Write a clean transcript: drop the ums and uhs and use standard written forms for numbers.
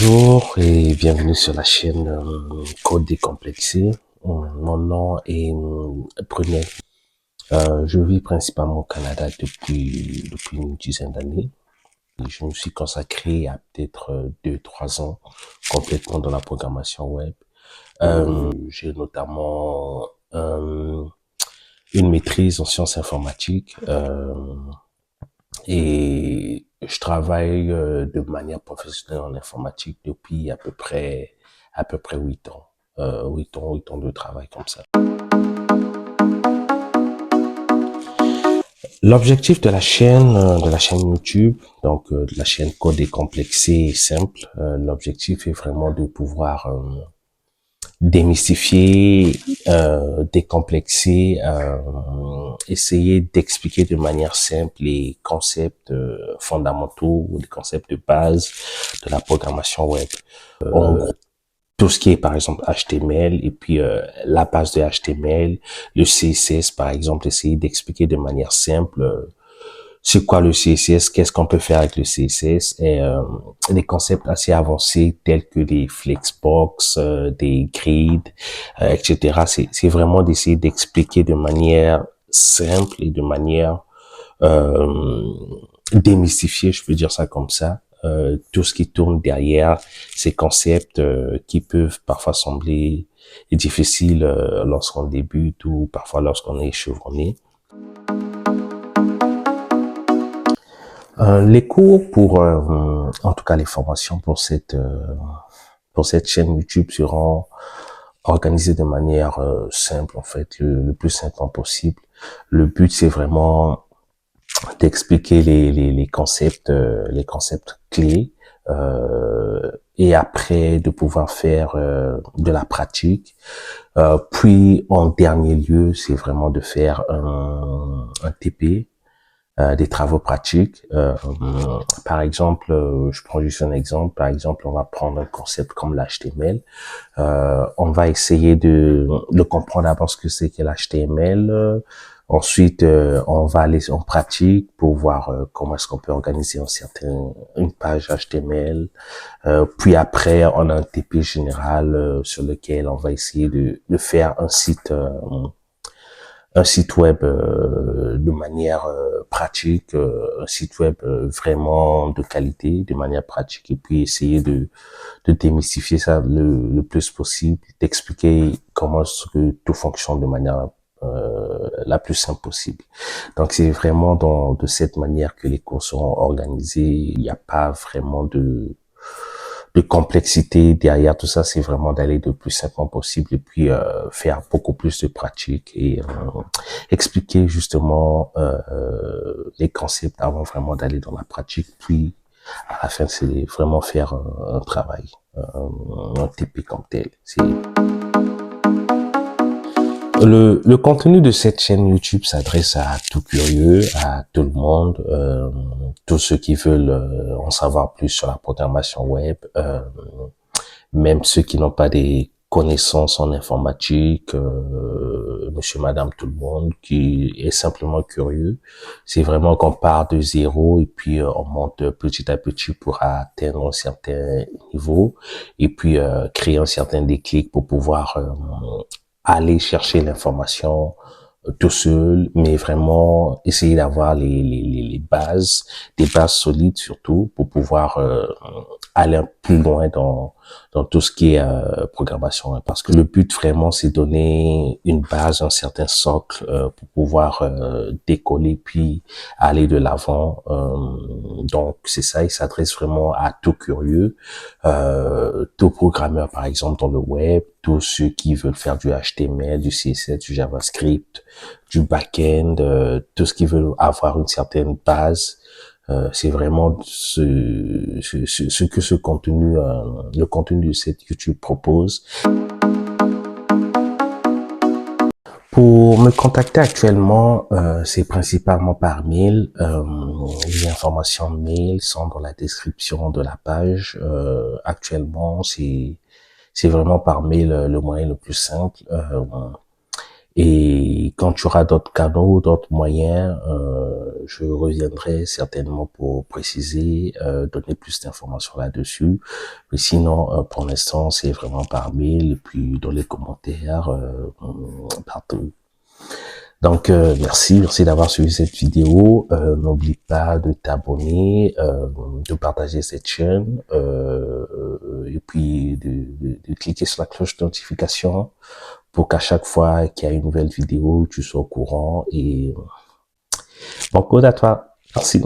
Bonjour et bienvenue sur la chaîne Code décomplexé. Mon nom est Brunel. Je vis principalement au Canada depuis une dizaine d'années. Je me suis consacré à peut-être 2-3 ans complètement dans la programmation web. J'ai notamment une maîtrise en sciences informatiques et je travaille de manière professionnelle en informatique depuis à peu près 8 ans. 8 ans de travail comme ça. L'objectif de la chaîne YouTube, donc de la chaîne Code décomplexé et simple, l'objectif est vraiment de pouvoir démystifier, décomplexer, essayer d'expliquer de manière simple les concepts fondamentaux, les concepts de base de la programmation web. En gros, tout ce qui est par exemple HTML et puis la base de HTML, le CSS par exemple, essayer d'expliquer de manière simple c'est quoi le CSS, qu'est-ce qu'on peut faire avec le CSS et des concepts assez avancés tels que des flexbox, des grids, etc. C'est vraiment d'essayer d'expliquer de manière simple et de manière euh, démystifiée, je peux dire ça comme ça, tout ce qui tourne derrière ces concepts qui peuvent parfois sembler difficiles lorsqu'on débute ou parfois lorsqu'on est chevronné. Les cours en tout cas les formations pour cette chaîne YouTube seront organisées de manière simple en fait, le plus simplement possible. Le but c'est vraiment d'expliquer les concepts clés et après de pouvoir faire de la pratique. Puis en dernier lieu, c'est vraiment de faire un TP. Des travaux pratiques. Par exemple, je prends juste un exemple. Par exemple, on va prendre un concept comme l'HTML. On va essayer de comprendre d'abord ce que c'est que l'HTML. Ensuite, on va aller en pratique pour voir comment est-ce qu'on peut organiser une page HTML. Puis après, on a un TP général sur lequel on va essayer de faire un site web de manière pratique, un site web vraiment de qualité, de manière pratique, et puis essayer de démystifier ça le plus possible, d'expliquer comment est-ce que tout fonctionne de manière la plus simple possible. Donc c'est vraiment de cette manière que les cours seront organisés. Il n'y a pas vraiment de complexité derrière tout ça, c'est vraiment d'aller le plus simplement possible et puis faire beaucoup plus de pratique et expliquer justement les concepts avant vraiment d'aller dans la pratique. Puis à la fin, c'est vraiment faire un travail, un TP comme tel. Le contenu de cette chaîne YouTube s'adresse à tout curieux, à tout le monde, tous ceux qui veulent en savoir plus sur la programmation web, même ceux qui n'ont pas des connaissances en informatique, monsieur, madame, tout le monde, qui est simplement curieux. C'est vraiment qu'on part de zéro et puis on monte petit à petit pour atteindre un certain niveau et puis créer un certain déclic pour pouvoir aller chercher l'information tout seul, mais vraiment essayer d'avoir les bases, des bases solides surtout, pour pouvoir aller plus loin dans tout ce qui est programmation. Parce que le but vraiment, c'est donner une base, un certain socle pour pouvoir décoller puis aller de l'avant. Donc c'est ça, il s'adresse vraiment à tout curieux, tout programmeur par exemple dans le web, tous ceux qui veulent faire du HTML, du CSS, du JavaScript, du back-end, tout ce qui veut avoir une certaine base. C'est vraiment ce que ce contenu, le contenu de cette YouTube propose. Pour me contacter actuellement, c'est principalement par mail. Les informations mail sont dans la description de la page. Actuellement, c'est vraiment par mail le moyen le plus simple. Et quand tu auras d'autres canaux, d'autres moyens, je reviendrai certainement pour préciser, donner plus d'informations là-dessus. Mais sinon, pour l'instant, c'est vraiment par mail et puis dans les commentaires, partout. Donc, merci d'avoir suivi cette vidéo. N'oublie pas de t'abonner, de partager cette chaîne, et puis de cliquer sur la cloche de notification pour qu'à chaque fois qu'il y a une nouvelle vidéo, tu sois au courant. Et bon code à toi. Merci.